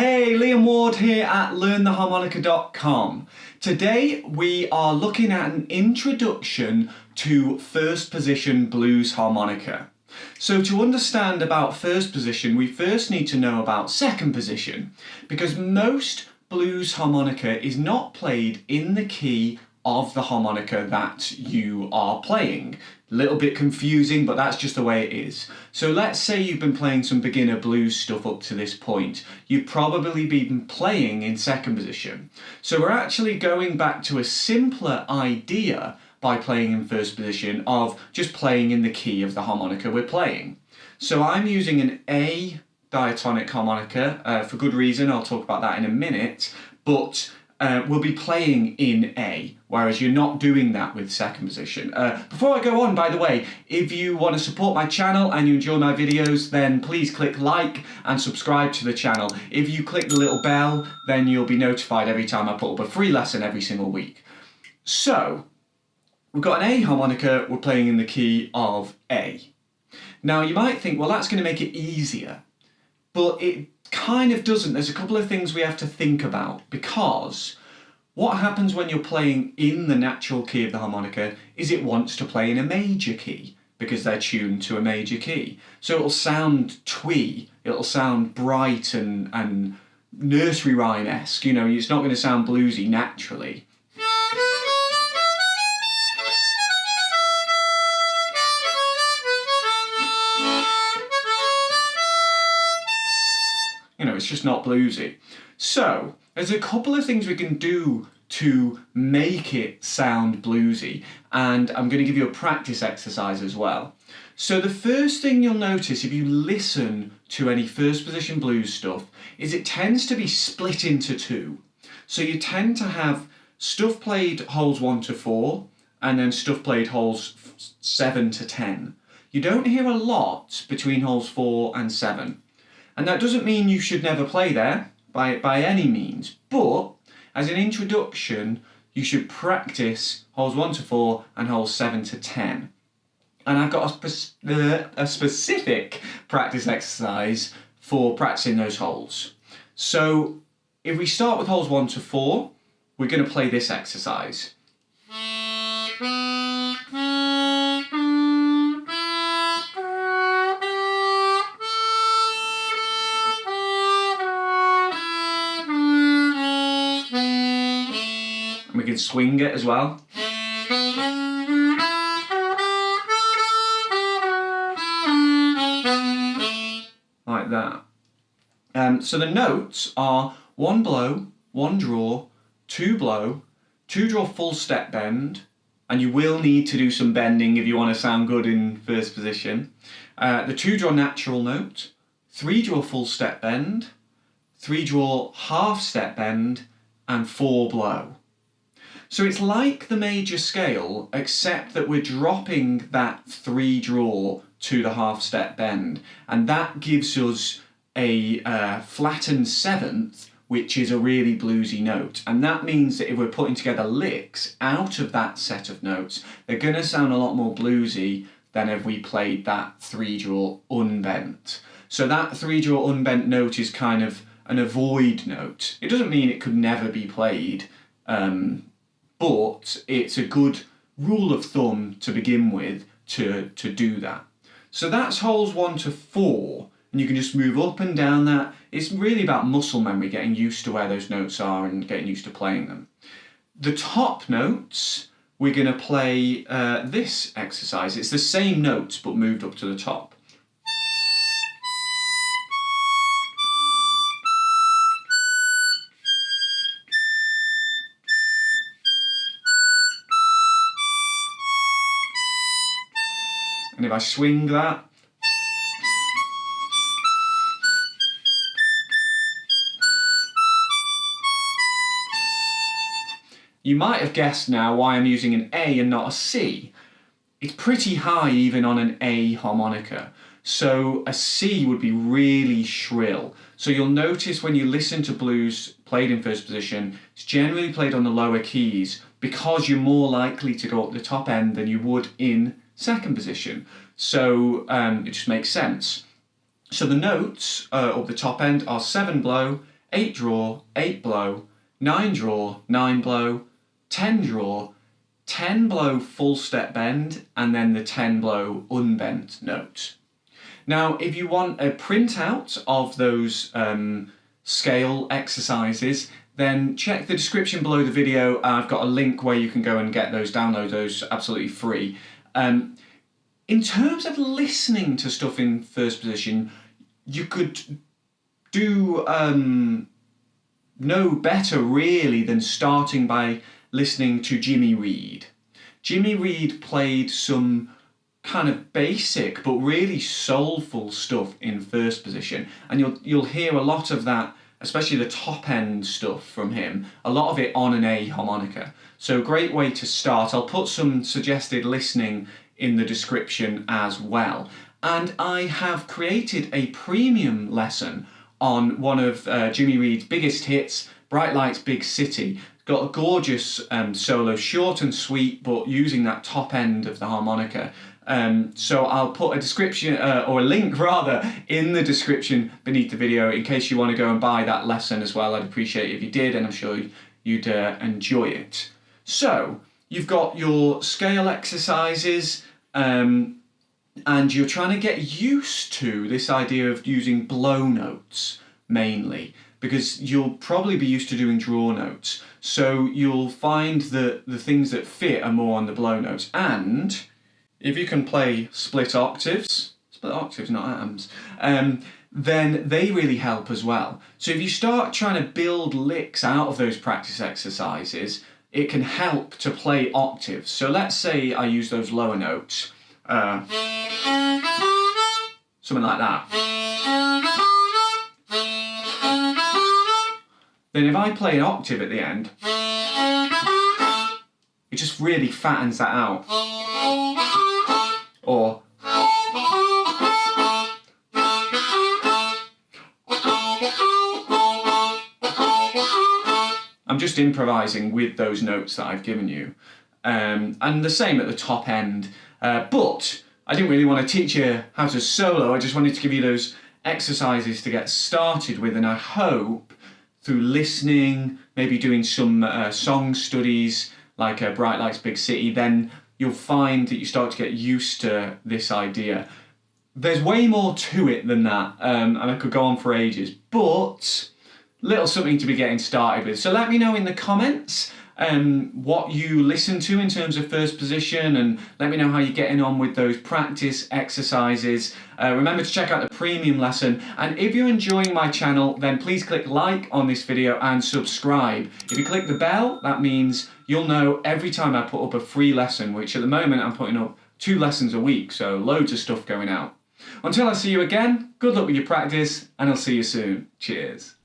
Hey, Liam Ward here at LearnTheHarmonica.com. Today we are looking at an introduction to first position blues harmonica. So to understand about first position, we first need to know about second position, because most blues harmonica is not played in the key of the harmonica that you are playing. A little bit confusing, but that's just the way it is. So let's say you've been playing some beginner blues stuff up to this point. You've probably been playing in second position. So we're actually going back to a simpler idea by playing in first position of just playing in the key of the harmonica we're playing. So I'm using an A diatonic harmonica for good reason. I'll talk about that in a minute, but we'll be playing in A, whereas you're not doing that with second position. Before I go on, by the way, if you want to support my channel and you enjoy my videos, then please click like and subscribe to the channel. If you click the little bell, then you'll be notified every time I put up a free lesson every single week. So, we've got an A harmonica, we're playing in the key of A. Now you might think, well, that's going to make it easier, but it kind of doesn't. There's a couple of things we have to think about, because what happens when you're playing in the natural key of the harmonica is it wants to play in a major key because they're tuned to a major key. So it'll sound twee, it'll sound bright and nursery rhyme-esque, you know, it's not going to sound bluesy naturally. You know, it's just not bluesy. So, there's a couple of things we can do to make it sound bluesy, and I'm going to give you a practice exercise as well. So the first thing you'll notice if you listen to any first position blues stuff is it tends to be split into two. So you tend to have stuff played holes 1 to 4, and then stuff played holes 7 to 10. You don't hear a lot between holes 4 and 7. And that doesn't mean you should never play there, by any means, but as an introduction, you should practice holes 1 to 4 and holes 7 to 10. And I've got a specific practice exercise for practicing those holes. So if we start with holes 1 to 4, we're going to play this exercise. We can swing it as well. Like that. So the notes are 1 blow, 1 draw, 2 blow, 2 draw full step bend, and you will need to do some bending if you want to sound good in first position. The 2 draw natural note, 3 draw full step bend, 3 draw half step bend, and 4 blow. So it's like the major scale, except that we're dropping that 3 draw to the half step bend, and that gives us a flattened 7th, which is a really bluesy note. And that means that if we're putting together licks out of that set of notes, they're going to sound a lot more bluesy than if we played that 3 draw unbent. So that 3 draw unbent note is kind of an avoid note. It doesn't mean it could never be played, but it's a good rule of thumb to begin with to do that. So that's holes 1 to 4, and you can just move up and down that. It's really about muscle memory, getting used to where those notes are and getting used to playing them. The top notes, we're going to play this exercise. It's the same notes but moved up to the top. And if I swing that, you might have guessed now why I'm using an A and not a C. It's pretty high even on an A harmonica. So a C would be really shrill. So you'll notice when you listen to blues played in first position, it's generally played on the lower keys because you're more likely to go up the top end than you would in second position. So it just makes sense. So the notes of the top end are 7 blow, 8 draw, 8 blow, 9 draw, 9 blow, 10 draw, 10 blow full step bend, and then the 10 blow unbent note. Now, if you want a printout of those scale exercises, then check the description below the video. I've got a link where you can go and get those, download those absolutely free. In terms of listening to stuff in first position, you could do no better really than starting by listening to Jimmy Reed. Jimmy Reed played some kind of basic but really soulful stuff in first position, and you'll hear a lot of that, especially the top end stuff from him, a lot of it on an A harmonica. So great way to start. I'll put some suggested listening in the description as well. And I have created a premium lesson on one of Jimmy Reed's biggest hits, Bright Lights Big City. Got a gorgeous solo, short and sweet, but using that top end of the harmonica. So I'll put a description, or a link rather, in the description beneath the video in case you want to go and buy that lesson as well. I'd appreciate it if you did, and I'm sure you'd enjoy it. So you've got your scale exercises, and you're trying to get used to this idea of using blow notes mainly, because you'll probably be used to doing draw notes. So you'll find that the things that fit are more on the blow notes. And if you can play split octaves, not atoms, then they really help as well. So if you start trying to build licks out of those practice exercises, it can help to play octaves. So let's say I use those lower notes, something like that. Then if I play an octave at the end, it just really fattens that out. Or I'm just improvising with those notes that I've given you. And the same at the top end. But I didn't really want to teach you how to solo. I just wanted to give you those exercises to get started with, and I hope through listening, maybe doing some song studies like Bright Lights Big City, then you'll find that you start to get used to this idea. There's way more to it than that, and I could go on for ages, but little something to be getting started with. So let me know in the comments what you listen to in terms of first position, and let me know how you're getting on with those practice exercises. Remember to check out the premium lesson, and if you're enjoying my channel, then please click like on this video and subscribe. If you click the bell, that means you'll know every time I put up a free lesson, which at the moment I'm putting up 2 lessons a week, so loads of stuff going out. Until I see you again, good luck with your practice, and I'll see you soon. Cheers.